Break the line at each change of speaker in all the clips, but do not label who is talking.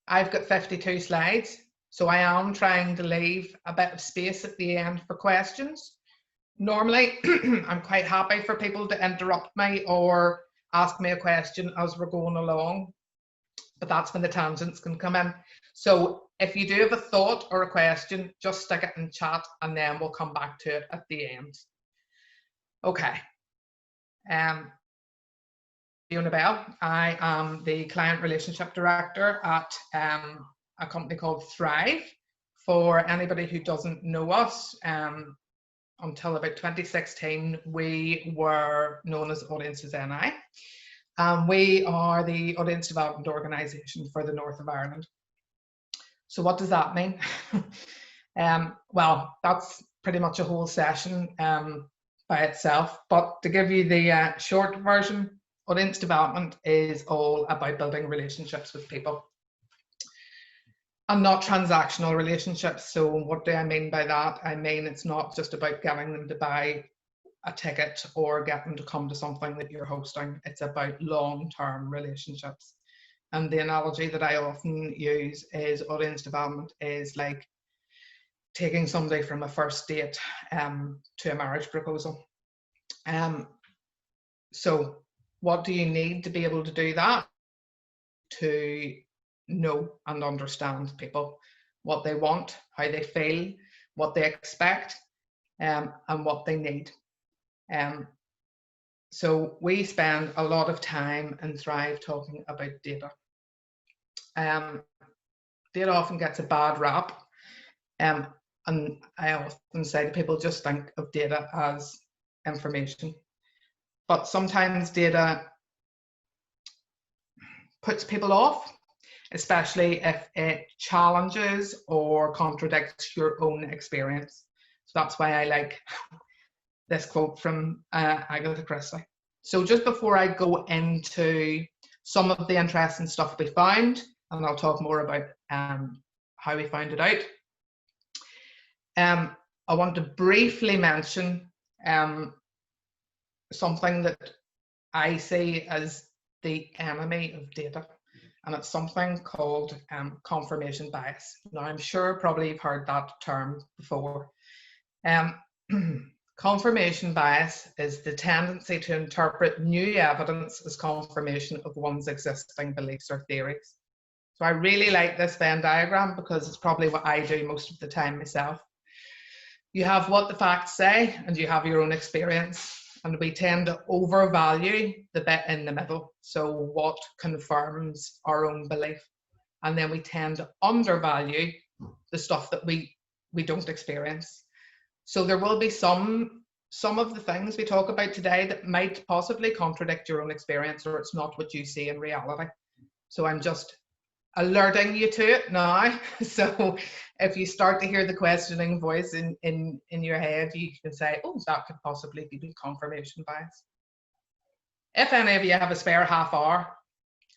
I've got 52 slides, so I am trying to leave a bit of space at the end for questions. Normally, I'm quite happy for people to interrupt me or ask me a question as we're going along, but that's when the tangents can come in. So if you do have a thought or a question, just stick it in chat and then we'll come back to it at the end. Okay. Fiona Bell. I am the Client Relationship Director at a company called Thrive. For anybody who doesn't know us, until about 2016, we were known as Audiences NI. We are the audience development organisation for the North of Ireland. So what does that mean? Well, that's pretty much a whole session by itself. But to give you the short version, audience development is all about building relationships with people and not transactional relationships. So what do I mean by that? I mean, it's not just about getting them to buy a ticket or get them to come to something that you're hosting. It's about long-term relationships. And the analogy that I often use is audience development is like taking somebody from a first date to a marriage proposal. So what do you need to be able to do that? To know and understand people, what they want, how they feel, what they expect, and what they need. So we spend a lot of time in Thrive talking about data. Data often gets a bad rap, and I often say to people, just think of data as information. But sometimes data puts people off, especially if it challenges or contradicts your own experience. So that's why I like this quote from Agatha Christie. So just before I go into some of the interesting stuff we found, and I'll talk more about how we found it out, I want to briefly mention something that I see as the enemy of data, and it's something called confirmation bias. Now, I'm sure probably you've heard that term before. Confirmation bias is the tendency to interpret new evidence as confirmation of one's existing beliefs or theories. So I really like this Venn diagram because it's probably what I do most of the time myself. You have what the facts say and you have your own experience, and we tend to overvalue the bit in the middle, so what confirms our own belief, and then we tend to undervalue the stuff that we don't experience. So there will be some of the things we talk about today that might possibly contradict your own experience, or it's not what you see in reality. So I'm just alerting you to it now. So if you start to hear the questioning voice in your head, you can say, oh, that could possibly be confirmation bias. If any of you have a spare half hour,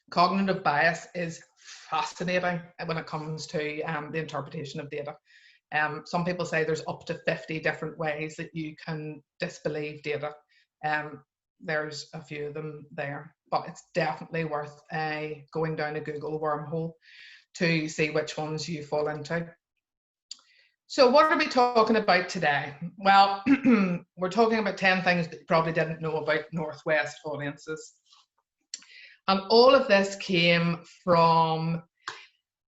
cognitive bias is fascinating when it comes to the interpretation of data. Some people say there's up to 50 different ways that you can disbelieve data. There's a few of them there, but it's definitely worth going down a Google wormhole to see which ones you fall into. So what are we talking about today? Well, we're talking about 10 things that you probably didn't know about Northwest audiences. And all of this came from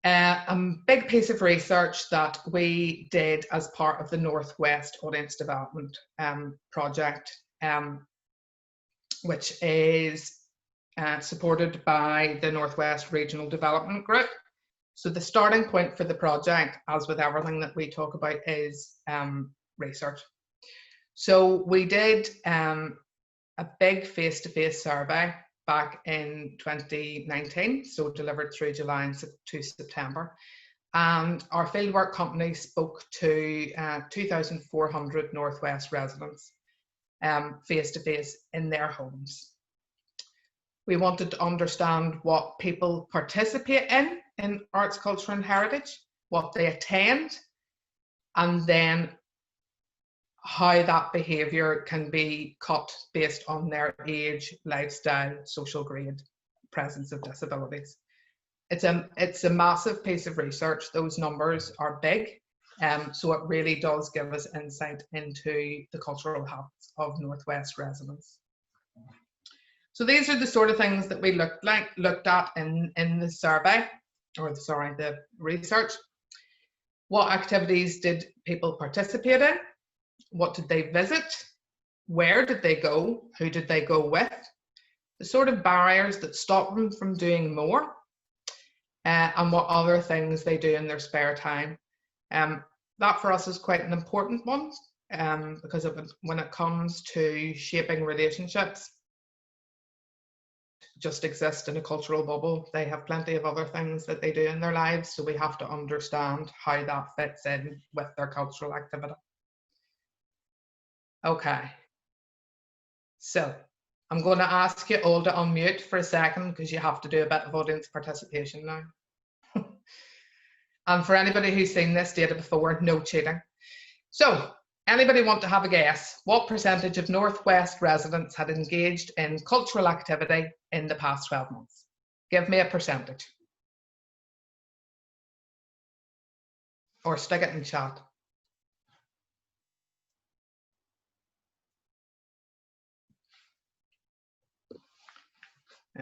a big piece of research that we did as part of the Northwest Audience Development project, which is supported by the Northwest Regional Development Group. So the starting point for the project, as with everything that we talk about, is research. So we did a big face-to-face survey back in 2019, so delivered through July to September. And our fieldwork company spoke to 2,400 Northwest residents face-to-face in their homes. We wanted to understand what people participate in arts, culture and heritage, what they attend, and then how that behaviour can be cut based on their age, lifestyle, social grade, presence of disabilities. it's a massive piece of research. Those numbers are big. So it really does give us insight into the cultural habits of Northwest residents. So these are the sort of things that we looked at in the survey, or the research. What activities did people participate in? What did they visit? Where did they go? Who did they go with? The sort of barriers that stop them from doing more, and what other things they do in their spare time. That for us is quite an important one, because when it comes to shaping relationships, just exist in a cultural bubble. They have plenty of other things that they do in their lives, so we have to understand how that fits in with their cultural activity. Okay, so I'm going to ask you all to unmute for a second, because you have to do a bit of audience participation now. And for anybody who's seen this data before, no cheating. So, anybody want to have a guess? What percentage of Northwest residents had engaged in cultural activity in the past 12 months? Give me a percentage. Or stick it in chat.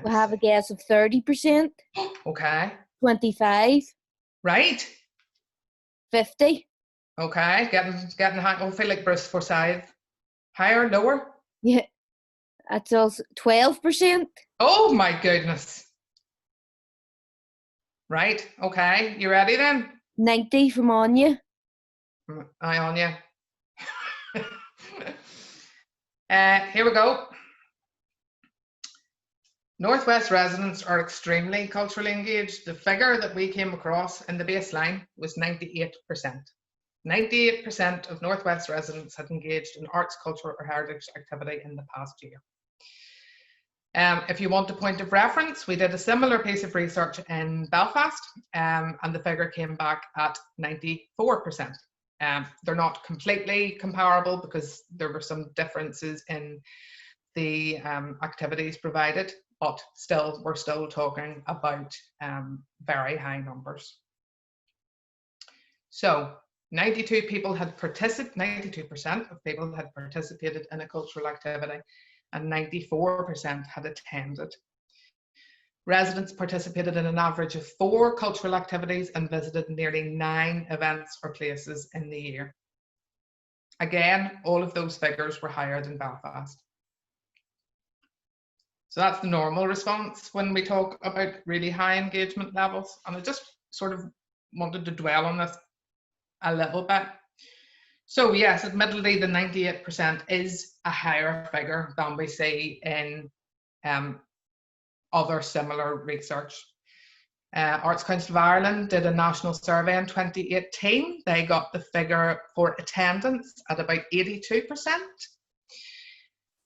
We have a guess of 30%.
Okay.
25.
Right.
50.
Okay. Getting high. I feel like Bruce Forsyth. Higher, lower?
Yeah. That's also 12%.
Oh my goodness. Right. Okay. You ready then?
90 from Anya.
Aye, Anya. Here we go. Northwest residents are extremely culturally engaged. The figure that we came across in the baseline was 98%. 98% of Northwest residents had engaged in arts, culture, or heritage activity in the past year. If you want a point of reference, we did a similar piece of research in Belfast, and the figure came back at 94%. They're not completely comparable because there were some differences in the activities provided, but still, we're still talking about very high numbers. So 92% of people had participated in a cultural activity, and 94% had attended. Residents participated in an average of 4 cultural activities and visited nearly 9 events or places in the year. Again, all of those figures were higher than Belfast. So that's the normal response when we talk about really high engagement levels. And I just sort of wanted to dwell on this a little bit. So yes, admittedly, the 98% is a higher figure than we see in other similar research. Arts Council of Ireland did a national survey in 2018. They got the figure for attendance at about 82%.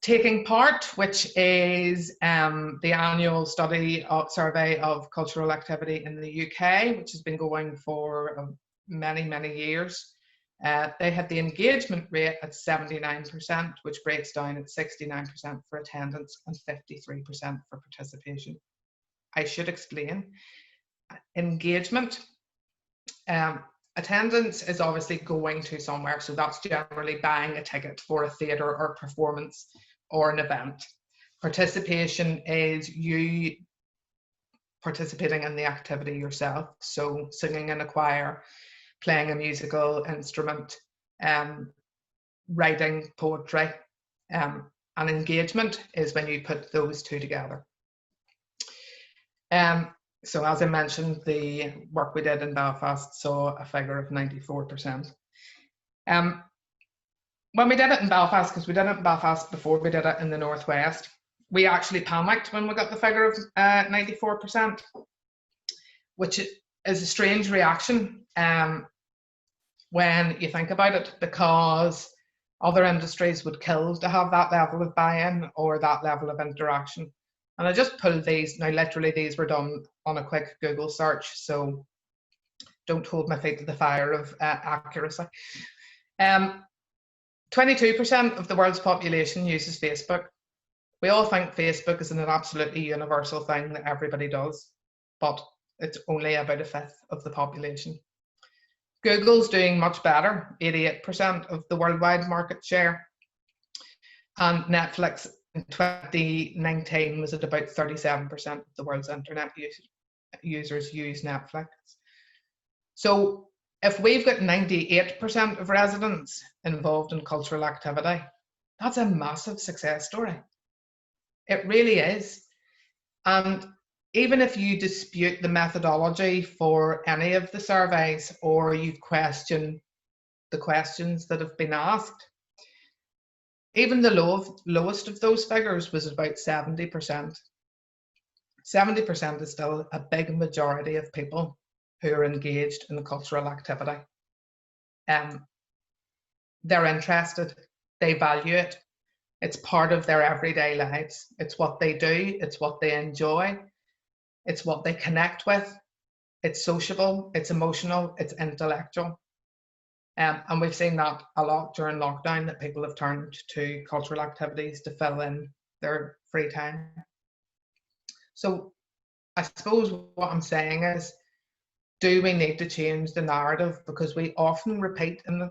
Taking part, which is the annual survey of cultural activity in the UK, which has been going for many, many years. They had the engagement rate at 79%, which breaks down at 69% for attendance and 53% for participation. I should explain. Engagement. Attendance is obviously going to somewhere, so that's generally buying a ticket for a theatre or performance or an event. Participation is you participating in the activity yourself, so singing in a choir, playing a musical instrument, writing poetry, and engagement is when you put those two together. So as I mentioned, the work we did in Belfast saw a figure of 94%. When we did it in Belfast, because we did it in Belfast before we did it in the Northwest, we actually panicked when we got the figure of 94%, which is a strange reaction when you think about it, because other industries would kill to have that level of buy-in or that level of interaction. And I just pulled these. Now, literally, these were done on a quick Google search, so don't hold my feet to the fire of accuracy. 22% of the world's population uses Facebook. We all think Facebook is an absolutely universal thing that everybody does, but it's only about a fifth of the population. Google's doing much better, 88% of the worldwide market share. And Netflix in 2019 was at about 37% of the world's internet users use Netflix. So if we've got 98% of residents involved in cultural activity, that's a massive success story. It really is. And even if you dispute the methodology for any of the surveys, or you question the questions that have been asked, even the lowest of those figures was about 70%. 70% is still a big majority of people who are engaged in the cultural activity. They're interested, they value it, it's part of their everyday lives. It's what they do, it's what they enjoy, it's what they connect with, it's sociable, it's emotional, it's intellectual. And we've seen that a lot during lockdown, that people have turned to cultural activities to fill in their free time. So I suppose what I'm saying is, do we need to change the narrative? Because we often repeat, and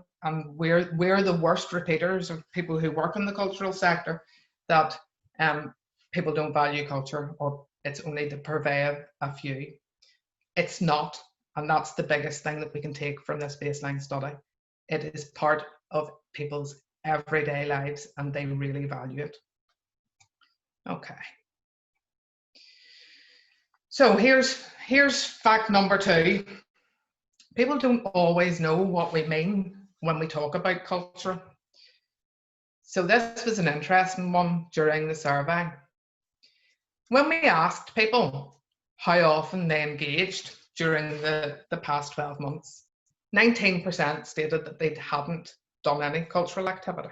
we're the worst repeaters of people who work in the cultural sector, that people don't value culture, or it's only to purvey a few. It's not, and that's the biggest thing that we can take from this baseline study. It is part of people's everyday lives, and they really value it. Okay. So here's fact number 2. People don't always know what we mean when we talk about culture. So this was an interesting one during the survey. When we asked people how often they engaged during the past 12 months, 19% stated that they hadn't done any cultural activity.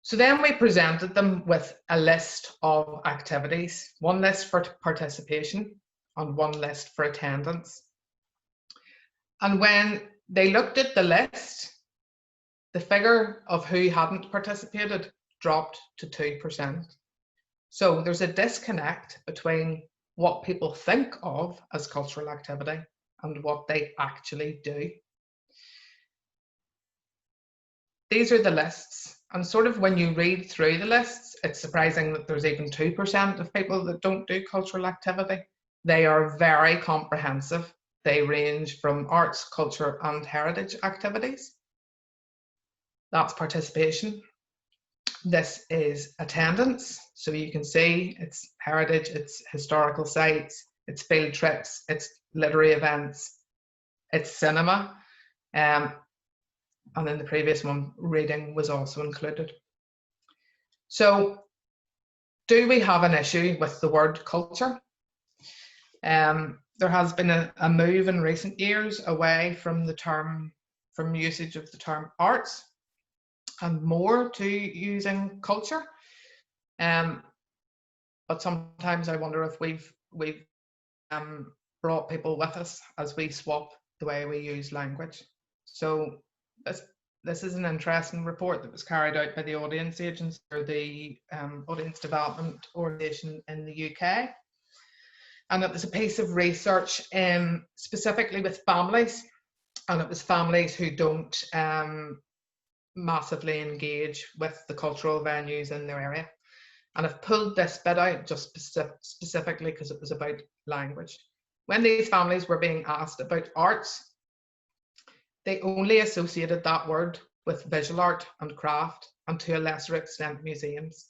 So then we presented them with a list of activities, one list for participation and one list for attendance. And when they looked at the list, the figure of who hadn't participated dropped to 2%. So there's a disconnect between what people think of as cultural activity and what they actually do. These are the lists, and sort of when you read through the lists, it's surprising that there's even 2% of people that don't do cultural activity. They are very comprehensive. They range from arts, culture, and heritage activities. That's participation. This is attendance. So you can see it's heritage, it's historical sites, it's field trips, it's literary events, it's cinema. And in the previous one, reading was also included. So do we have an issue with the word culture? There has been a move in recent years away from from usage of the term arts and more to using culture. But sometimes I wonder if we've brought people with us as we swap the way we use language. So this is an interesting report that was carried out by the Audience Agency, or the Audience Development Organisation in the UK. And it was a piece of research specifically with families, and it was families who don't massively engage with the cultural venues in their area. And I've pulled this bit out just specifically because it was about language. When these families were being asked about arts, they only associated that word with visual art and craft, and to a lesser extent museums.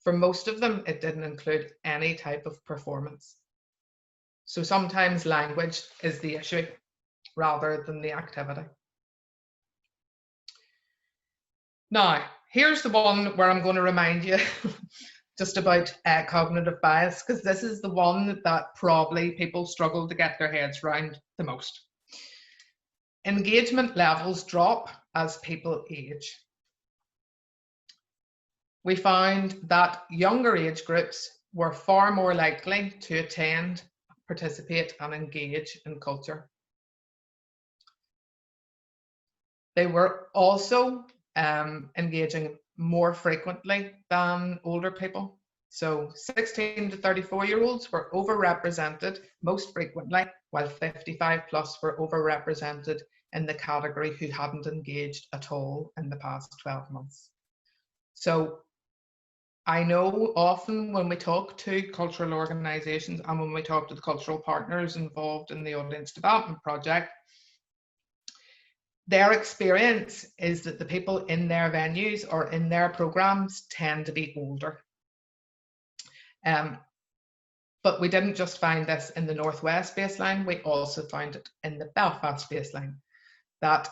For most of them, it didn't include any type of performance. So sometimes language is the issue rather than the activity. Now, here's the one where I'm going to remind you just about cognitive bias, because this is the one that probably people struggle to get their heads around the most. Engagement levels drop as people age. We found that younger age groups were far more likely to attend, participate, and engage in culture. They were also engaging more frequently than older people. So 16 to 34-year-olds were overrepresented most frequently, while 55 plus were overrepresented in the category who hadn't engaged at all in the past 12 months. So I know often when we talk to cultural organisations and when we talk to the cultural partners involved in the audience development project, their experience is that the people in their venues or in their programmes tend to be older. But we didn't just find this in the Northwest baseline, we also found it in the Belfast baseline, that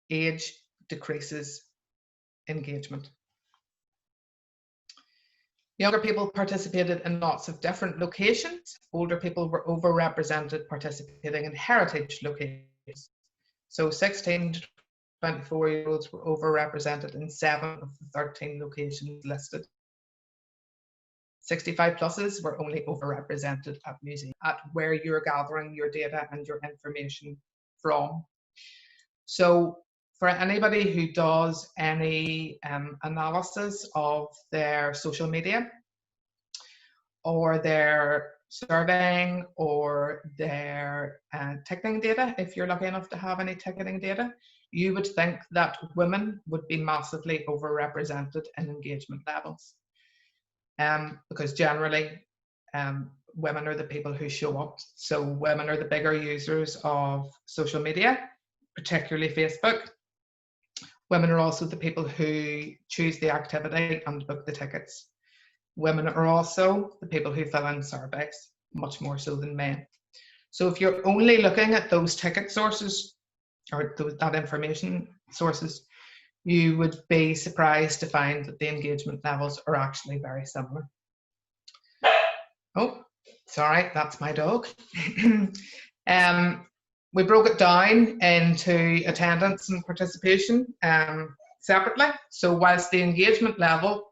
age decreases engagement. Younger people participated in lots of different locations. Older people were overrepresented participating in heritage locations. So 16 to 24-year-olds were overrepresented in 7 of the 13 locations listed. 65 pluses were only overrepresented at museums, at where you're gathering your data and your information from. So for anybody who does any analysis of their social media or their surveying or their ticketing data, if you're lucky enough to have any ticketing data, you would think that women would be massively overrepresented in engagement levels. Because generally women are the people who show up. So women are the bigger users of social media, particularly Facebook. Women are also the people who choose the activity and book the tickets. Women are also the people who fill in surveys, much more so than men. So if you're only looking at those ticket sources or that information sources, you would be surprised to find that the engagement levels are actually very similar. Oh, sorry, that's my dog. We broke it down into attendance and participation separately. So whilst the engagement level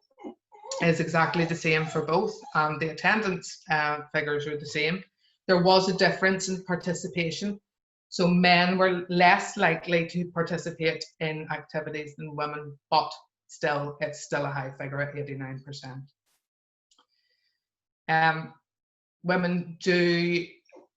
is exactly the same for both and the attendance figures are the same, there was a difference in participation. So men were less likely to participate in activities than women, but still, it's still a high figure at 89%. Women do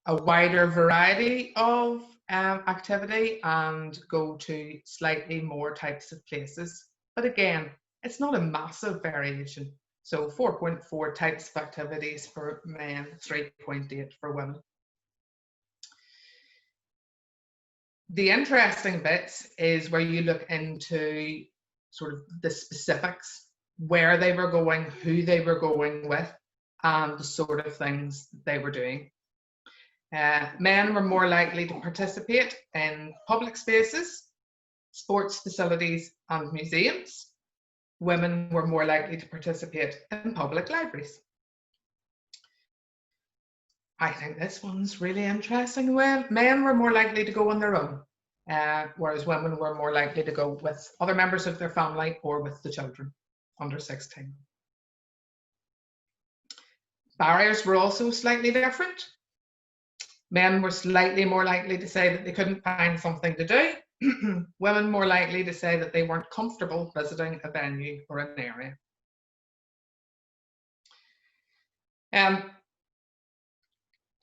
a wider variety of activity and go to slightly more types of places. But again, it's not a massive variation. So 4.4 types of activities for men, 3.8 for women. The interesting bits is where you look into sort of the specifics, where they were going, who they were going with, and the sort of things they were doing. Men were more likely to participate in public spaces, sports facilities, and museums. Women were more likely to participate in public libraries. I think this one's really interesting. Well, men were more likely to go on their own, whereas women were more likely to go with other members of their family or with the children under 16. Barriers were also slightly different. Men were slightly more likely to say that they couldn't find something to do. Women more likely to say that they weren't comfortable visiting a venue or an area.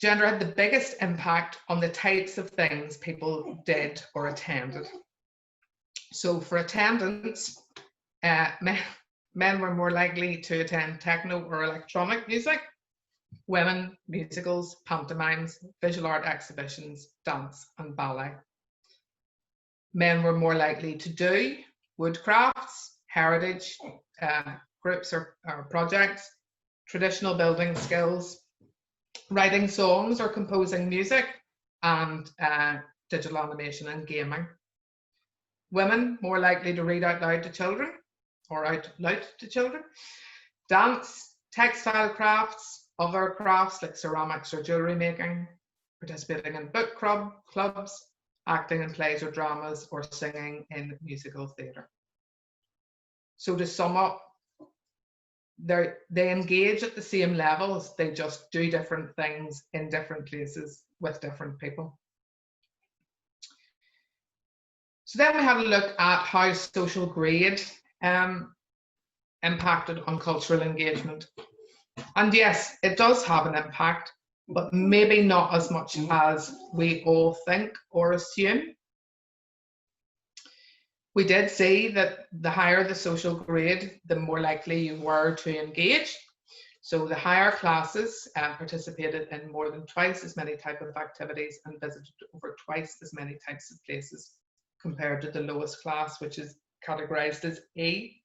Gender had the biggest impact on the types of things people did or attended. So for attendance, men were more likely to attend techno or electronic music, women, musicals, pantomimes, visual art exhibitions, dance and ballet. Men were more likely to do woodcrafts, heritage groups or projects, traditional building skills, writing songs or composing music, and digital animation and gaming. Women more likely to read out loud to children or out loud to children. Dance, textile crafts, other crafts like ceramics or jewellery making, participating in book clubs, acting in plays or dramas, or singing in musical theatre. So to sum up, they engage at the same levels, they just do different things in different places with different people. So then we had a look at how social grade impacted on cultural engagement. And yes, it does have an impact, but maybe not as much as we all think or assume. We did see that the higher the social grade, the more likely you were to engage. So the higher classes participated in more than twice as many types of activities and visited over twice as many types of places compared to the lowest class, which is categorized as E.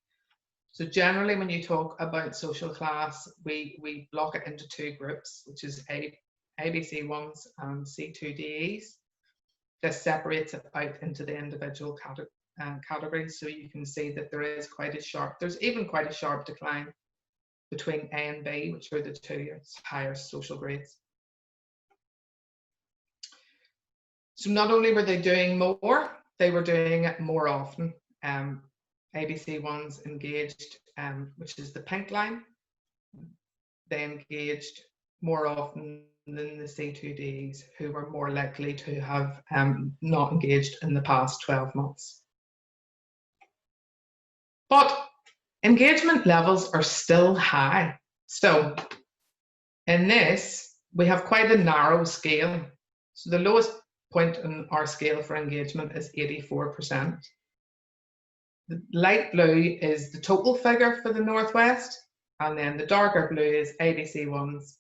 So generally, when you talk about social class, we block it into two groups, which is ABC1s and C2DEs. This separates it out into the individual categories, so you can see that there's even quite a sharp decline between A and B, which are the two highest social grades. So not only were they doing more, they were doing it more often. ABC1s engaged, which is the pink line, they engaged more often than the C2Ds, who were more likely to have not engaged in the past 12 months. But engagement levels are still high. So in this, we have quite a narrow scale. So the lowest point in our scale for engagement is 84%. The light blue is the total figure for the Northwest, and then the darker blue is ABC1s,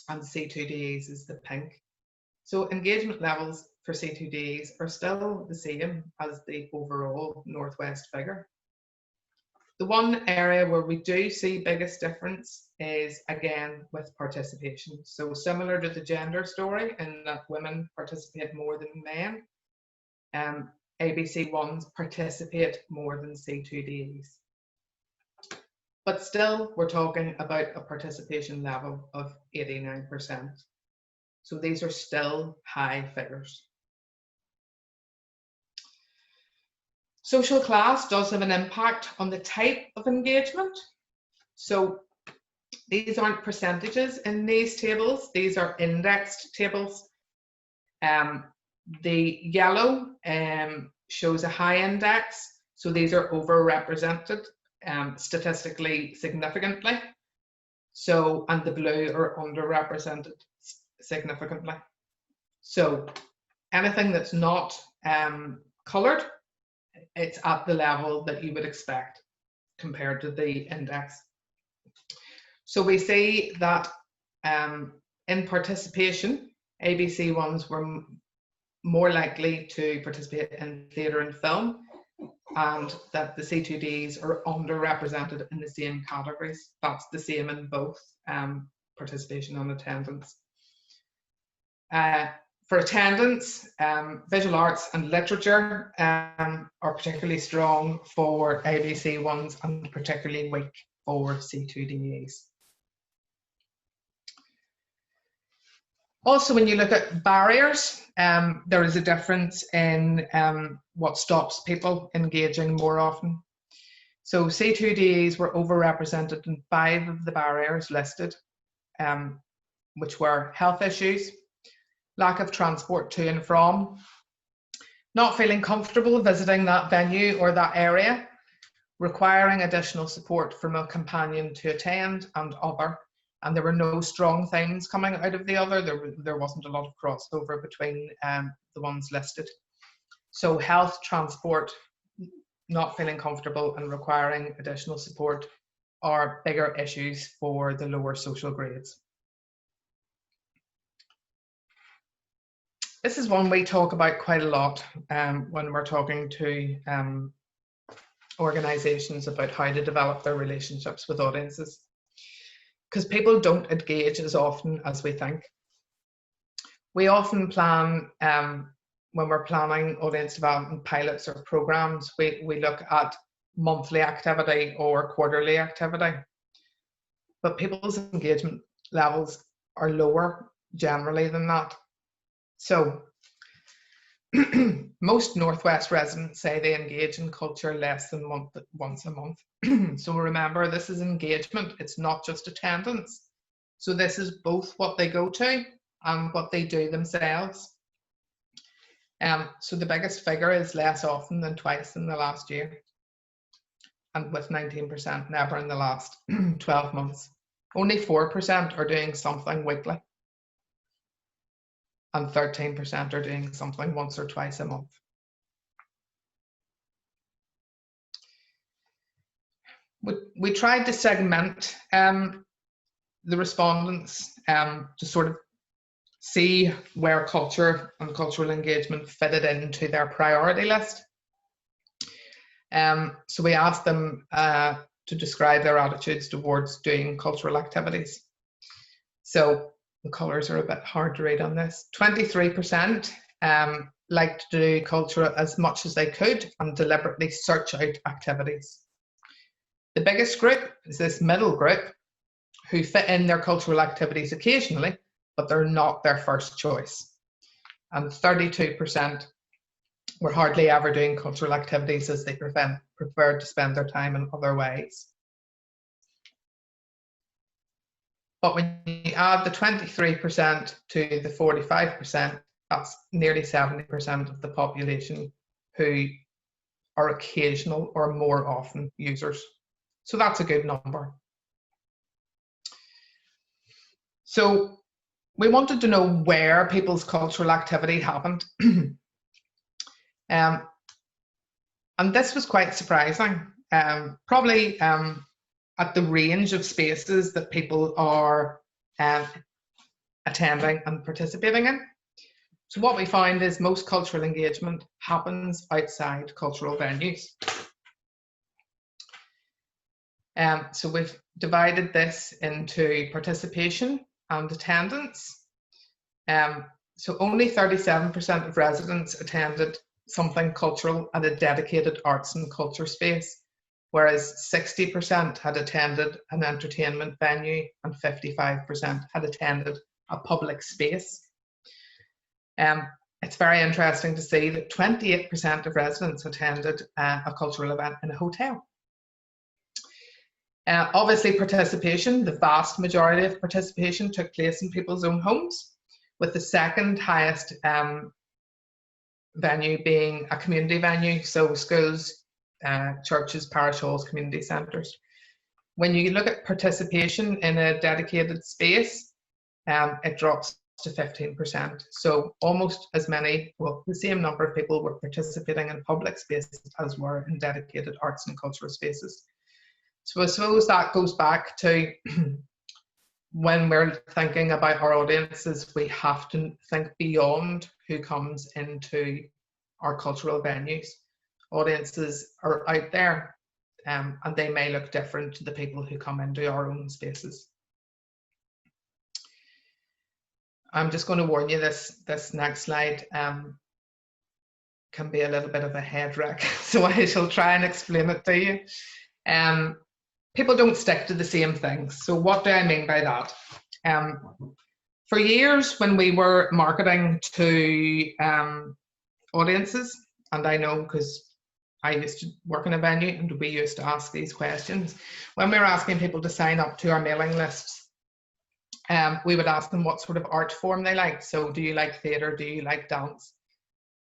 and C2Ds is the pink. So engagement levels for C2Ds are still the same as the overall Northwest figure. The one area where we do see biggest difference is, again, with participation. So similar to the gender story, in that women participate more than men, ABC1s participate more than C2Ds. But still, we're talking about a participation level of 89%. So these are still high figures. Social class does have an impact on the type of engagement. So these aren't percentages in these tables, these are indexed tables. The yellow shows a high index, so these are overrepresented statistically significantly. So, and the blue are underrepresented significantly. So anything that's not coloured, it's at the level that you would expect compared to the index. So we see that in participation, ABC1s were more likely to participate in theatre and film, and that the C2Ds are underrepresented in the same categories. That's the same in both participation and attendance. For attendance, visual arts and literature are particularly strong for ABC1s and particularly weak for C2Ds. Also, when you look at barriers, there is a difference in what stops people engaging more often. So C2Ds were overrepresented in 5 of the barriers listed, which were health issues, lack of transport to and from, not feeling comfortable visiting that venue or that area, requiring additional support from a companion to attend, and other. And there were no strong themes coming out of the other. There wasn't a lot of crossover between the ones listed. So health, transport, not feeling comfortable and requiring additional support are bigger issues for the lower social grades. This is one we talk about quite a lot when we're talking to organisations about how to develop their relationships with audiences, because people don't engage as often as we think. We often plan, when we're planning audience development pilots or programs, we look at monthly activity or quarterly activity, but people's engagement levels are lower generally than that. So most Northwest residents say they engage in culture less than once a month. So remember, this is engagement, it's not just attendance. So this is both what they go to and what they do themselves. So the biggest figure is less often than twice in the last year, and with 19% never in the last 12 months. Only 4% are doing something weekly, and 13% are doing something once or twice a month. We tried to segment the respondents to sort of see where culture and cultural engagement fitted into their priority list. So we asked them to describe their attitudes towards doing cultural activities. So the colours are a bit hard to read on this. 23% liked to do culture as much as they could and deliberately search out activities. The biggest group is this middle group who fit in their cultural activities occasionally, but they're not their first choice. And 32% were hardly ever doing cultural activities as they preferred to spend their time in other ways. But when you add the 23% to the 45%, that's nearly 70% of the population who are occasional or more often users. So that's a good number. So we wanted to know where people's cultural activity happened. And this was quite surprising, probably at the range of spaces that people are attending and participating in. So what we found is most cultural engagement happens outside cultural venues. So we've divided this into participation and attendance. So only 37% of residents attended something cultural at a dedicated arts and culture space, whereas 60% had attended an entertainment venue and 55% had attended a public space. It's very interesting to see that 28% of residents attended a cultural event in a hotel. Obviously, participation, the vast majority of participation took place in people's own homes, with the second highest venue being a community venue, so schools, churches, parish halls, community centres. When you look at participation in a dedicated space, it drops to 15%. So almost as many, well, the same number of people were participating in public spaces as were in dedicated arts and cultural spaces. So I suppose that goes back to when we're thinking about our audiences, we have to think beyond who comes into our cultural venues. Audiences are out there, and they may look different to the people who come into our own spaces. I'm just going to warn you, this next slide can be a little bit of a head wreck, so I shall try and explain it to you. People don't stick to the same things. So what do I mean by that? For years, when we were marketing to audiences, and I know because I used to work in a venue and we used to ask these questions, when we were asking people to sign up to our mailing lists, we would ask them what sort of art form they like. So do you like theatre? Do you like dance?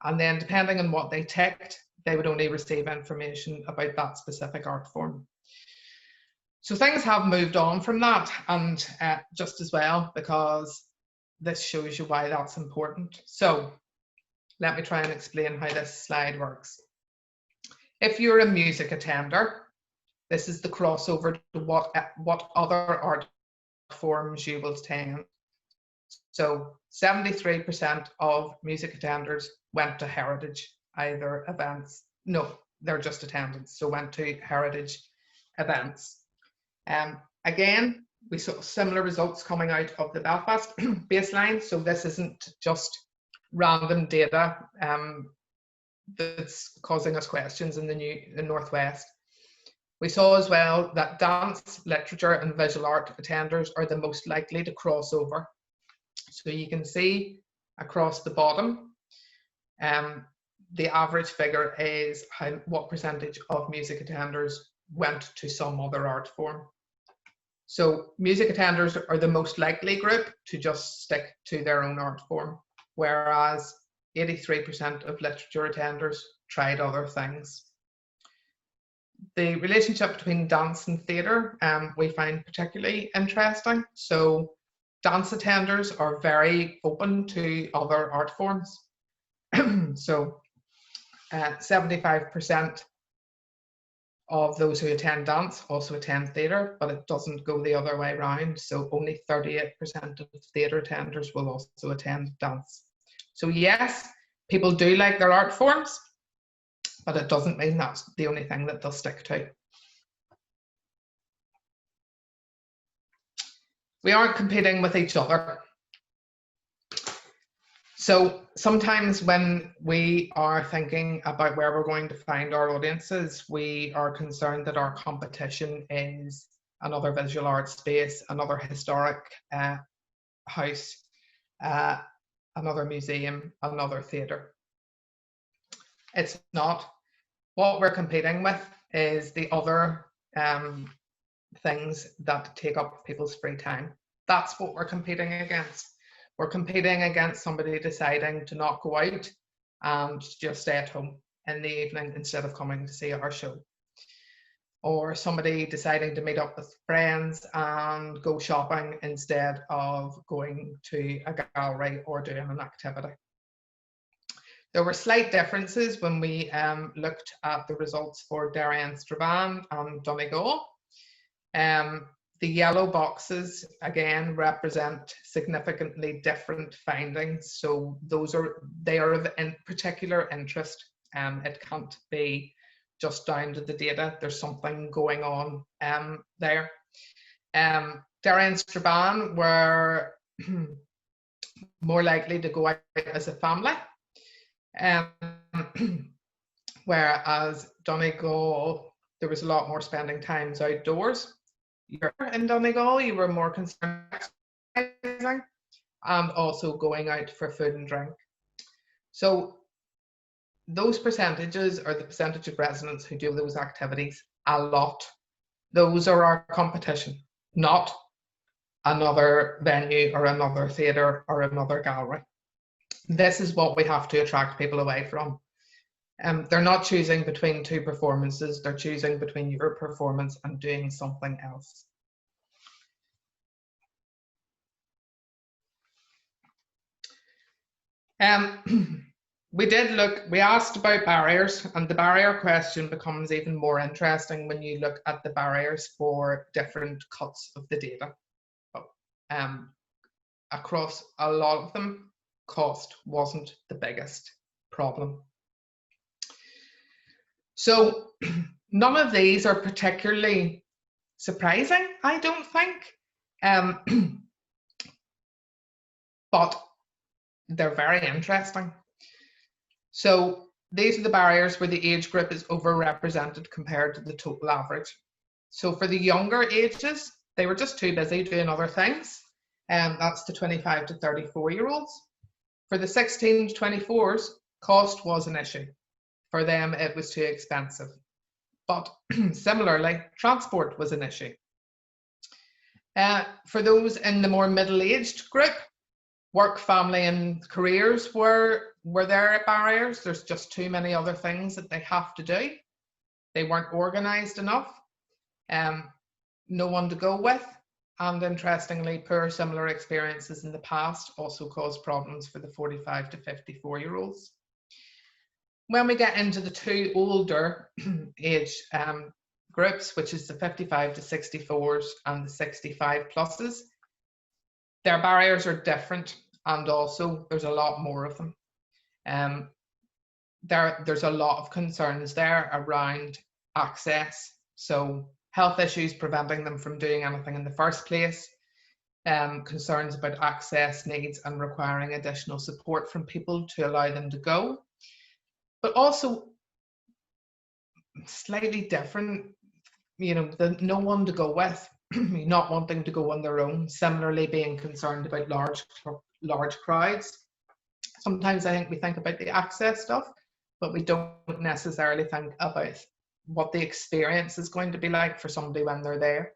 And then depending on what they ticked, they would only receive information about that specific art form. So things have moved on from that, and just as well, because this shows you why that's important. So let me try and explain how this slide works. If you're a music attender, this is the crossover to what other art forms you will attend. So 73% of music attenders went to heritage, either events, no, they're just attendance, so went to heritage events. Again, we saw similar results coming out of the Belfast baseline, so this isn't just random data that's causing us questions in the Northwest. We saw as well that dance, literature and visual art attenders are the most likely to cross over. So you can see across the bottom, the average figure is what percentage of music attenders went to some other art form. So music attenders are the most likely group to just stick to their own art form, whereas 83% of literature attenders tried other things. the relationship between dance and theatre we find particularly interesting. So dance attenders are very open to other art forms. So 75% of those who attend dance also attend theatre, but it doesn't go the other way around. So only 38% of theatre attenders will also attend dance. So yes, people do like their art forms, but it doesn't mean that's the only thing that they'll stick to. We aren't competing with each other. So sometimes when we are thinking about where we're going to find our audiences, we are concerned that our competition is another visual art space, another historic house, another museum, another theatre. It's not. What we're competing with is the other things that take up people's free time. That's what we're competing against. We're competing against somebody deciding to not go out and just stay at home in the evening instead of coming to see our show. Or somebody deciding to meet up with friends and go shopping instead of going to a gallery or doing an activity. There were slight differences when we looked at the results for Derry and Strabane and Donegal. The yellow boxes, again, represent significantly different findings. So they are of particular interest. It can't be just down to the data. There's something going on there. Derry and Strabane were more likely to go out as a family. Whereas Donegal, there was a lot more spending times outdoors. In Donegal, you were more concerned with exercising and also going out for food and drink. So those percentages are the percentage of residents who do those activities a lot. Those are our competition, not another venue or another theatre or another gallery. This is what we have to attract people away from. They're not choosing between two performances, they're choosing between your performance and doing something else. We asked about barriers, and the barrier question becomes even more interesting when you look at the barriers for different cuts of the data. Across a lot of them, cost wasn't the biggest problem. So none of these are particularly surprising, I don't think, but they're very interesting. So these are the barriers where the age group is overrepresented compared to the total average. So for the younger ages, they were just too busy doing other things, and that's the 25 to 34-year-olds. For the 16 to 24s, cost was an issue. For them, it was too expensive. But similarly, transport was an issue. For those in the more middle-aged group, work, family, and careers were their barriers. There's just too many other things that they have to do. They weren't organised enough. No one to go with. And interestingly, poor similar experiences in the past also caused problems for the 45 to 54-year-olds. When we get into the two older age groups, which is the 55 to 64s and the 65 pluses, their barriers are different, and also there's a lot more of them. There's a lot of concerns there around access. So health issues preventing them from doing anything in the first place, concerns about access needs and requiring additional support from people to allow them to go. But also slightly different, no one to go with, not wanting to go on their own, similarly being concerned about large crowds. Sometimes I think we think about the access stuff, but we don't necessarily think about what the experience is going to be like for somebody when they're there.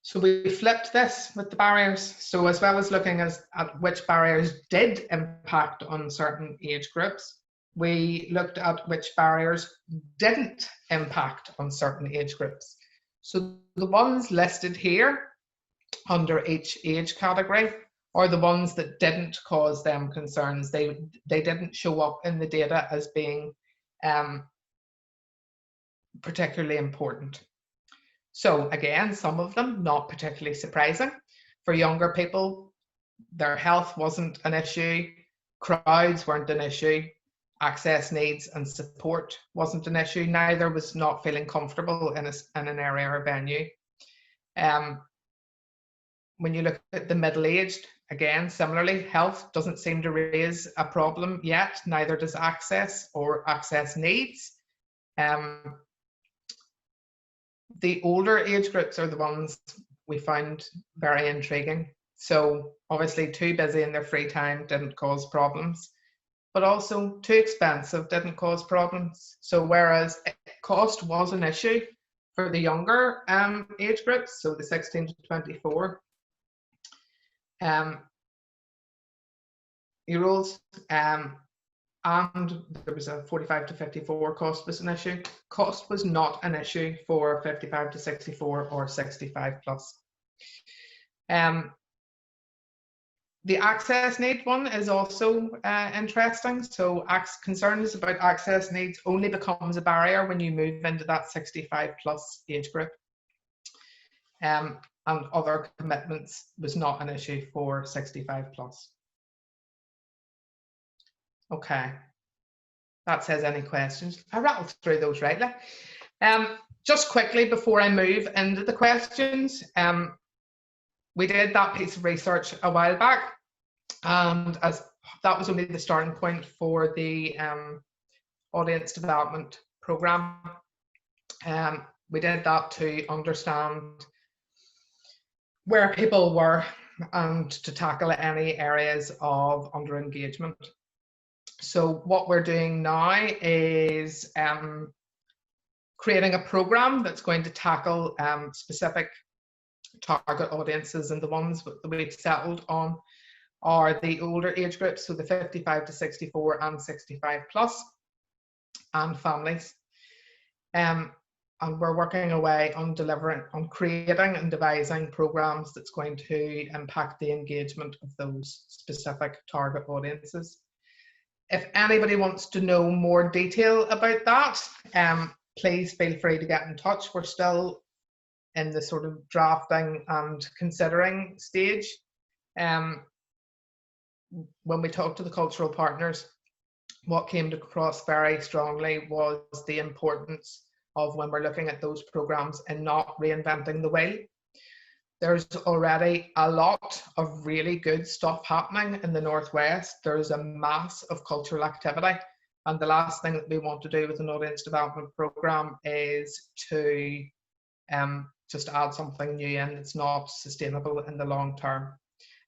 So we flipped this with the barriers. So as well as looking at which barriers did impact on certain age groups, we looked at which barriers didn't impact on certain age groups. So the ones listed here under each age category are the ones that didn't cause them concerns. They didn't show up in the data as being particularly important. So again, some of them not particularly surprising. For younger people, their health wasn't an issue, crowds weren't an issue, access needs and support wasn't an issue, neither was not feeling comfortable in an area or venue. When you look at the middle-aged, again, similarly, health doesn't seem to raise a problem yet, neither does access or access needs. The older age groups are the ones we found very intriguing. So obviously too busy in their free time didn't cause problems, but also too expensive didn't cause problems. So whereas cost was an issue for the younger age groups, so the 16 to 24 year olds, and there was a 45 to 54 cost was an issue. Cost was not an issue for 55 to 64 or 65 plus. The access need one is also interesting. So concerns about access needs only becomes a barrier when you move into that 65 plus age group. And other commitments was not an issue for 65 plus. Okay, that says any questions. I rattled through those rightly. Just quickly before I move into the questions, we did that piece of research a while back, and as that was only the starting point for the audience development program. We did that to understand where people were and to tackle any areas of under engagement. So what we're doing now is creating a program that's going to tackle specific target audiences, and the ones that we've settled on are the older age groups, so the 55 to 64 and 65 plus, and families. And we're working away on creating and devising programs that's going to impact the engagement of those specific target audiences. If anybody wants to know more detail about that, please feel free to get in touch. We're still in the sort of drafting and considering stage. When we talked to the cultural partners, what came across very strongly was the importance of, when we're looking at those programs, and not reinventing the wheel. There's already a lot of really good stuff happening in the Northwest. There's a mass of cultural activity, and the last thing that we want to do with an audience development program is to just add something new in. It's not sustainable in the long term.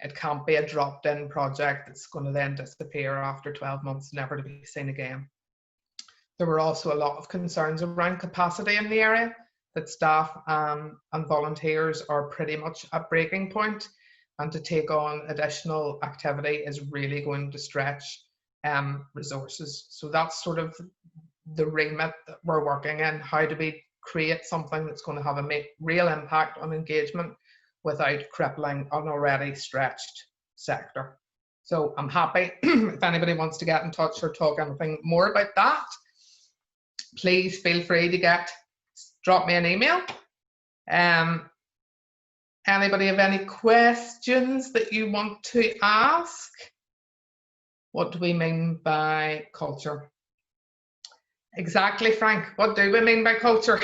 It can't be a dropped-in project that's going to then disappear after 12 months, never to be seen again. There were also a lot of concerns around capacity in the area, that staff and volunteers are pretty much at breaking point, and to take on additional activity is really going to stretch resources. So that's sort of the remit that we're working in. How do we create something that's going to have a real impact on engagement without crippling an already stretched sector? So I'm happy if anybody wants to get in touch or talk anything more about that, please feel free to drop me an email. Anybody have any questions that you want to ask? What do we mean by culture? Exactly, Frank. What do we mean by culture?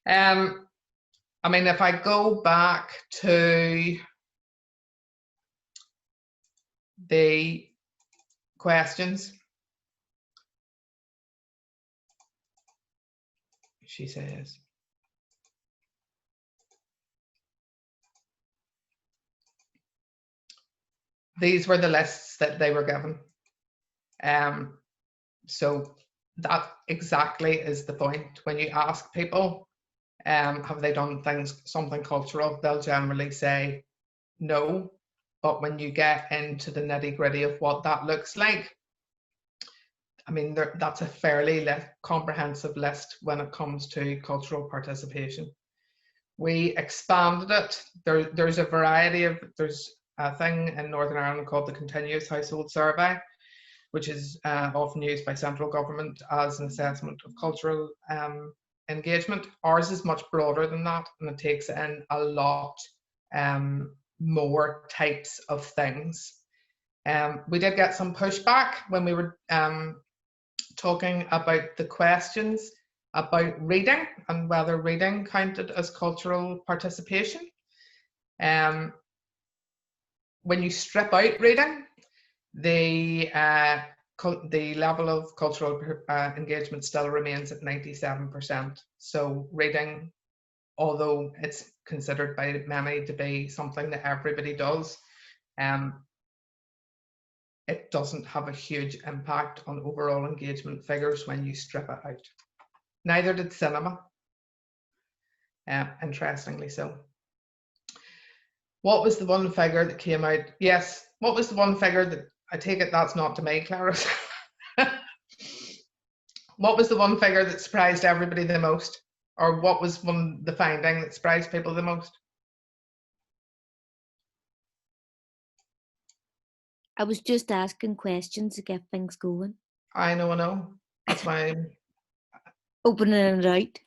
I mean, if I go back to the questions, she says, these were the lists that they were given. So that exactly is the point. When you ask people, have they done something cultural, they'll generally say no. But when you get into the nitty-gritty of what that looks like, I mean, that's a fairly comprehensive list when it comes to cultural participation. We expanded it. There's a variety of, there's a thing in Northern Ireland called the Continuous Household Survey, which is often used by central government as an assessment of cultural engagement. Ours is much broader than that, and it takes in a lot more types of things. We did get some pushback when we were talking about the questions about reading and whether reading counted as cultural participation. When you strip out reading, the level of cultural engagement still remains at 97%. So reading, although it's considered by many to be something that everybody does, it doesn't have a huge impact on overall engagement figures when you strip it out. Neither did cinema, interestingly so. What was the one figure that came out? Yes, what was the one figure that, I take it that's not to me, Clara. What was the one figure that surprised everybody the most? Or what was the finding that surprised people the most?
I was just asking questions to get things going.
I know. That's why I'm
opening it out.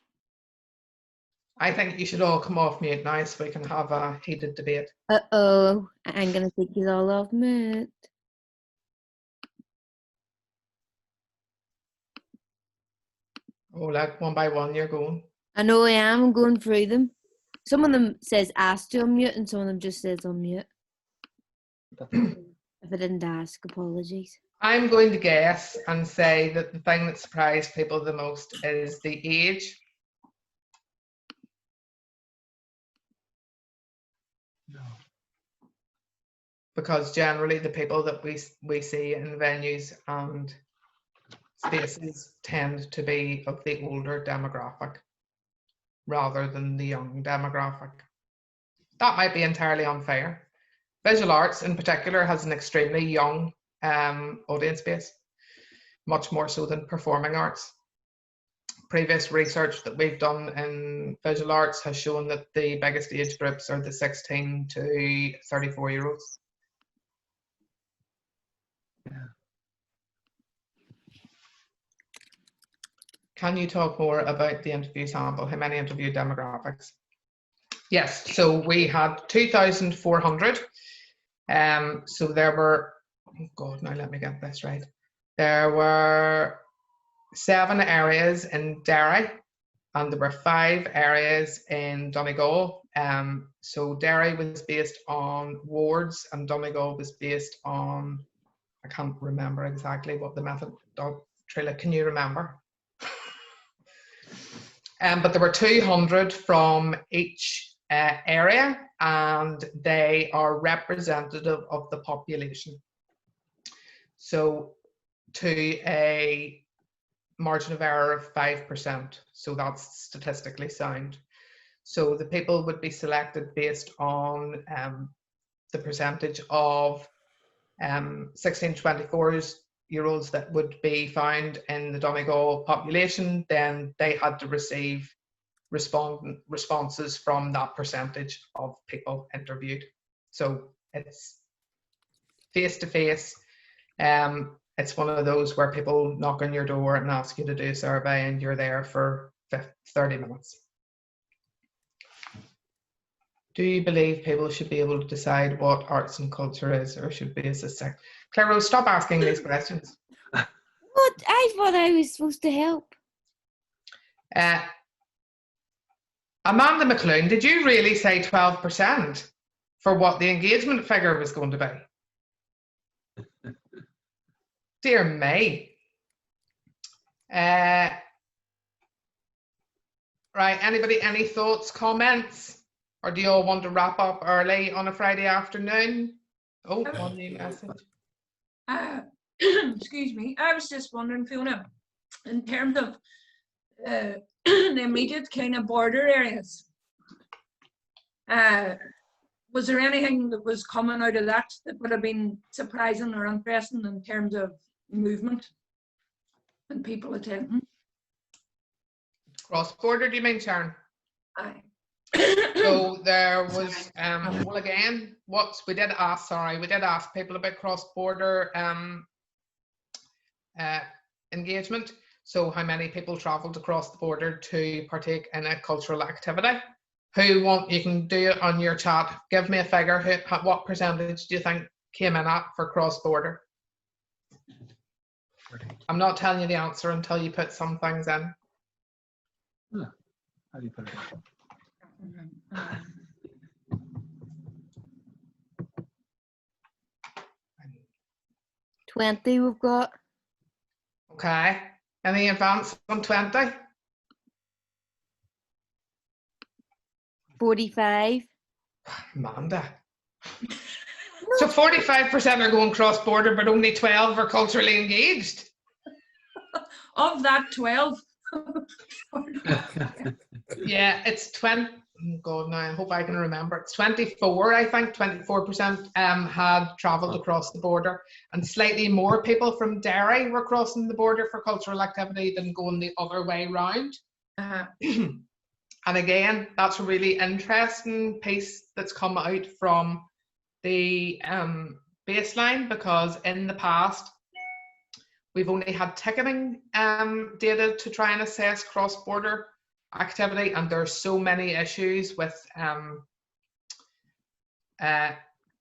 I think you should all come off mute now so we can have a heated debate.
Uh-oh, I'm going to take you all off mute.
Oh, like one by one you're going.
I know I am. I'm going through them. Some of them says ask to unmute and some of them just says unmute. If I didn't ask, apologies.
I'm going to guess and say that the thing that surprised people the most is the age. No. Because generally the people that we see in venues and spaces tend to be of the older demographic rather than the young demographic. That might be entirely unfair. Visual arts in particular has an extremely young audience base, much more so than performing arts. Previous research that we've done in visual arts has shown that the biggest age groups are the 16 to 34-year-olds. Yeah. Can you talk more about the interview sample? How many interview demographics? Yes, so we had 2,400. So there were, oh God, now let me get this right. There were 7 areas in Derry, and there were 5 areas in Donegal. So Derry was based on wards, and Donegal was based on, I can't remember exactly what the method of Trilla, can you remember? But there were 200 from each area, and they are representative of the population. So to a margin of error of 5%, so that's statistically sound. So the people would be selected based on the percentage of 16 to 24-year-olds that would be found in the Donegal population. Then they had to receive responses from that percentage of people interviewed. So it's face-to-face. It's one of those where people knock on your door and ask you to do a survey, and you're there for 30 minutes. Do you believe people should be able to decide what arts and culture is, or should be assisting? Claire, stop asking these questions.
What? I thought I was supposed to help.
Amanda McClune, did you really say 12% for what the engagement figure was going to be? Dear me. Right, anybody, any thoughts, comments? Or do you all want to wrap up early on a Friday afternoon? Oh, one new message.
Excuse me, I was just wondering, Fiona, in terms of the immediate kind of border areas, was there anything that was coming out of that that would have been surprising or interesting in terms of movement? and people attending.
Cross-border, do you mean, Sharon?
Aye.
So there was, well, again, we did ask people about cross-border engagement. So how many people travelled across the border to partake in a cultural activity? You can do it on your chat. Give me a figure. What percentage do you think came in at for cross-border? I'm not telling you the answer until you put some things in.
How do you put it?
20 we've got.
Okay. Any advance on 20?
45.
Amanda. So 45% are going cross-border, but only 12 are culturally engaged.
Of that 12.
Yeah, it's 20. Oh God, now I hope I can remember. It's 24, I think. 24% had travelled across the border, and slightly more people from Derry were crossing the border for cultural activity than going the other way round. And again, that's a really interesting piece that's come out from the baseline, because in the past we've only had ticketing data to try and assess cross-border activity, and there's so many issues with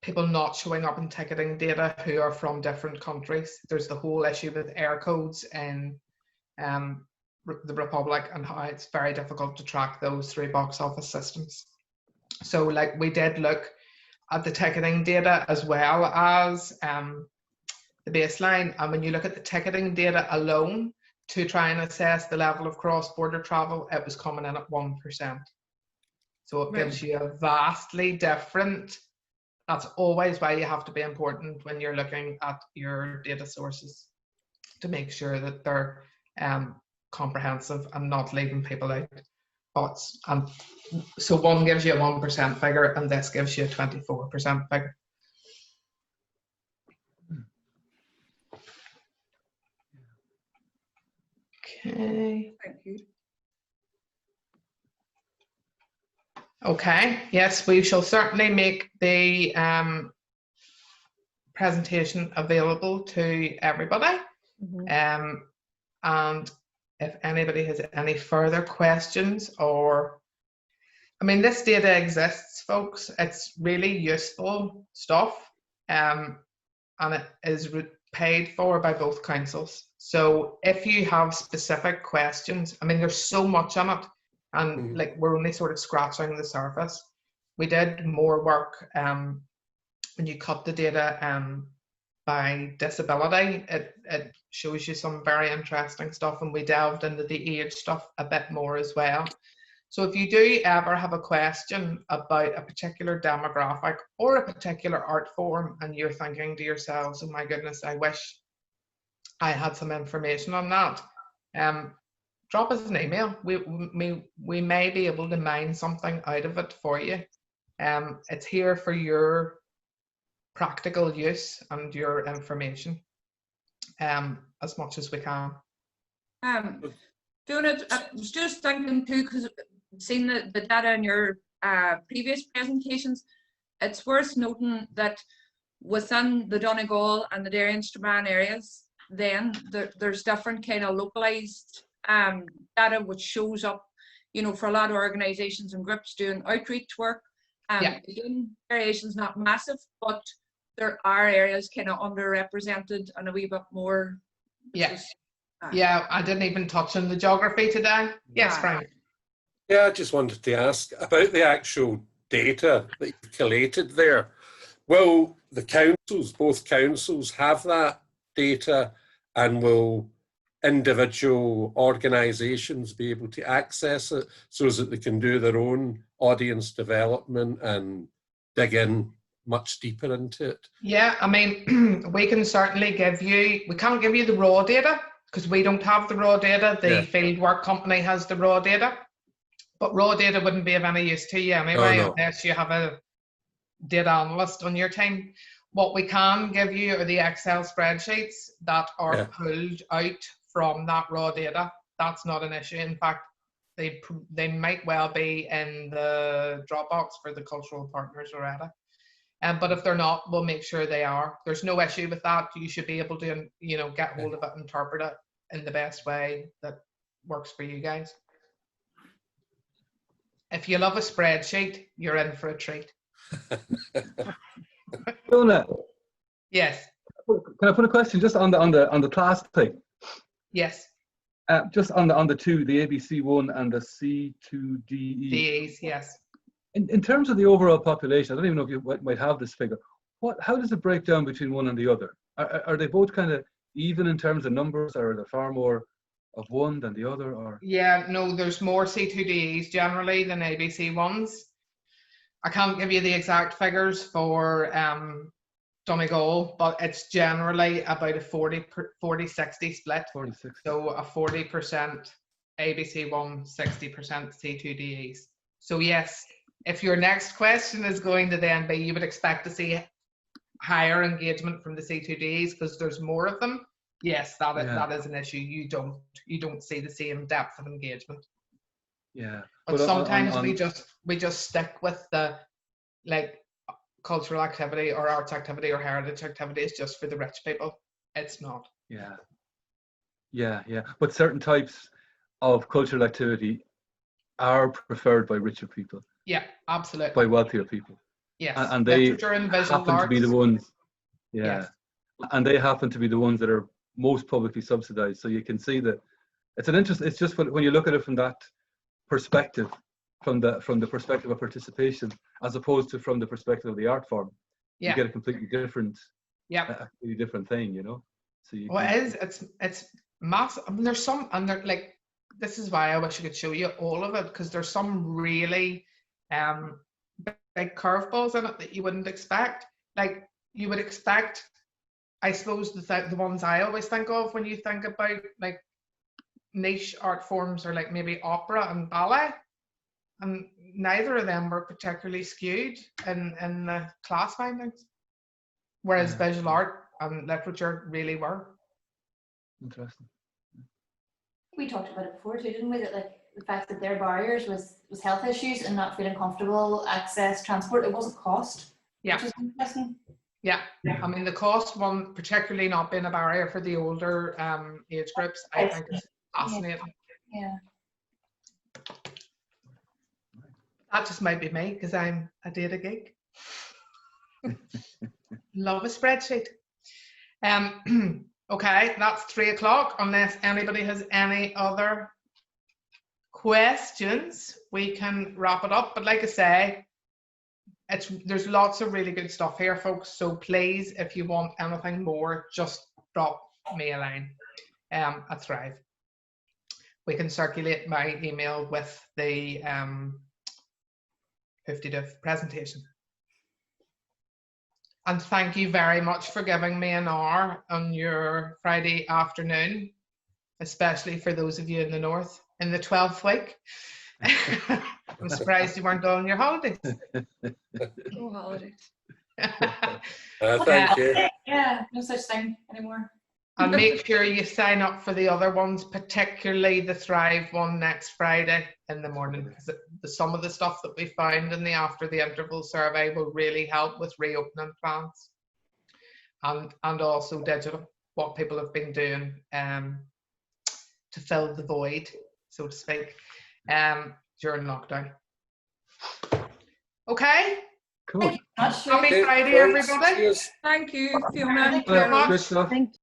people not showing up in ticketing data who are from different countries. There's the whole issue with air codes in the Republic, and how it's very difficult to track those through box office systems. So like, we did look at the ticketing data as well as the baseline, and when you look at the ticketing data alone to try and assess the level of cross-border travel, it was coming in at 1%. So it gives you a vastly different, that's always why you have to be important when you're looking at your data sources, to make sure that they're comprehensive and not leaving people out. But so one gives you a 1% figure, and this gives you a 24% figure. Okay.
Thank you.
Okay, yes, we shall certainly make the presentation available to everybody. And if anybody has any further questions, or, I mean, this data exists, folks. It's really useful stuff, and it is paid for by both councils. So if you have specific questions, I mean, there's so much on it, and like, we're only sort of scratching the surface. We did more work when you cut the data by disability. It shows you some very interesting stuff, and we delved into the age stuff a bit more as well. So if you do ever have a question about a particular demographic or a particular art form, and you're thinking to yourselves, oh my goodness, I wish I had some information on that, drop us an email. We may be able to mine something out of it for you. It's here for your practical use and your information as much as we can.
Fiona, I was just thinking too, because I've seen the data in your previous presentations. It's worth noting that within the Donegal and the Derry and Strabane areas, then there's different kind of localized data which shows up, you know, for a lot of organizations and groups doing outreach work. Again, variation's not massive, but there are areas kind of underrepresented and a wee bit more.
Yeah, I didn't even touch on the geography today. Yes, Frank.
Yeah, I just wanted to ask about the actual data that you've collated there. Will the councils, both councils, have that data, and will individual organisations be able to access it so that they can do their own audience development and dig in much deeper into it?
Yeah, I mean, we can certainly give you, we can't give you the raw data because we don't have the raw data. The fieldwork company has the raw data, but raw data wouldn't be of any use to you anyway, unless you have a data analyst on your team. What we can give you are the Excel spreadsheets that are pulled out from that raw data. That's not an issue. In fact, they might well be in the Dropbox for the cultural partners already. But if they're not, we'll make sure they are. There's no issue with that. You should be able to, you know, get hold of it, interpret it in the best way that works for you guys. If you love a spreadsheet, you're in for a treat.
Fiona,
Yes.
can I put a question just on the class thing?
Yes.
Just on the two, the ABC1 and the C2DE.
DEs, yes.
In terms of the overall population, I don't even know if you might have this figure. How does it break down between one and the other? Are they both kind of even in terms of numbers, or are there far more of one than the other? Or
Yeah, no, there's more C2Ds generally than ABC1s. I can't give you the exact figures for Donegal, but it's generally about a 40-60 split.
46.
So a 40% ABC1, 60% C2Ds. So yes, if your next question is going to then be, you would expect to see higher engagement from the C2Ds because there's more of them. Yes, that is an issue. You don't see the same depth of engagement.
Yeah.
But sometimes we just stick with the like cultural activity or arts activity or heritage activities just for the rich people. It's not.
Yeah. Yeah, yeah. But certain types of cultural activity are preferred by richer people.
Yeah, absolutely.
By wealthier people.
Yes.
And they
literature and visual
happen to be the
arts.
ones. Yeah.
Yes.
And they happen to be the ones that are most publicly subsidized. So you can see that it's just when you look at it from that perspective, from the perspective of participation, as opposed to from the perspective of the art form, you get a completely different, thing, you know. So
it's massive. I mean, there's some, and they're like, this is why I wish I could show you all of it, because there's some really big curveballs in it that you wouldn't expect. Like you would expect, I suppose the ones I always think of when you think about like niche art forms are like maybe opera and ballet, and neither of them were particularly skewed in the class findings, whereas visual art and literature really were.
Interesting.
We talked about it before too, didn't we? That like the fact that their barriers was health issues and not feeling comfortable, access, transport. It wasn't cost.
Yeah.
Which is interesting.
Yeah. I mean the cost one particularly not being a barrier for the older age groups, I think is fascinating.
Yeah.
That just might be me because I'm a data geek. Love a spreadsheet. Okay, that's 3 o'clock. Unless anybody has any other questions, we can wrap it up. But like I say, there's lots of really good stuff here, folks. So please, if you want anything more, just drop me a line at Thrive. We can circulate my email with the Hoofddiff presentation. And thank you very much for giving me an hour on your Friday afternoon, especially for those of you in the north in the 12th week. I'm surprised you weren't on your holidays.
No holidays.
Thank you.
Yeah, no such thing anymore.
And make sure you sign up for the other ones, particularly the Thrive one next Friday in the morning, because some of the stuff that we found in the after the interval survey will really help with reopening plans and also digital, what people have been doing to fill the void, so to speak, during lockdown. Okay.
Cool.
Thank you so much.
Happy Friday, everybody.
Cheers.
Thank you, Fiona.
Thank you very much.
Good stuff.
Thank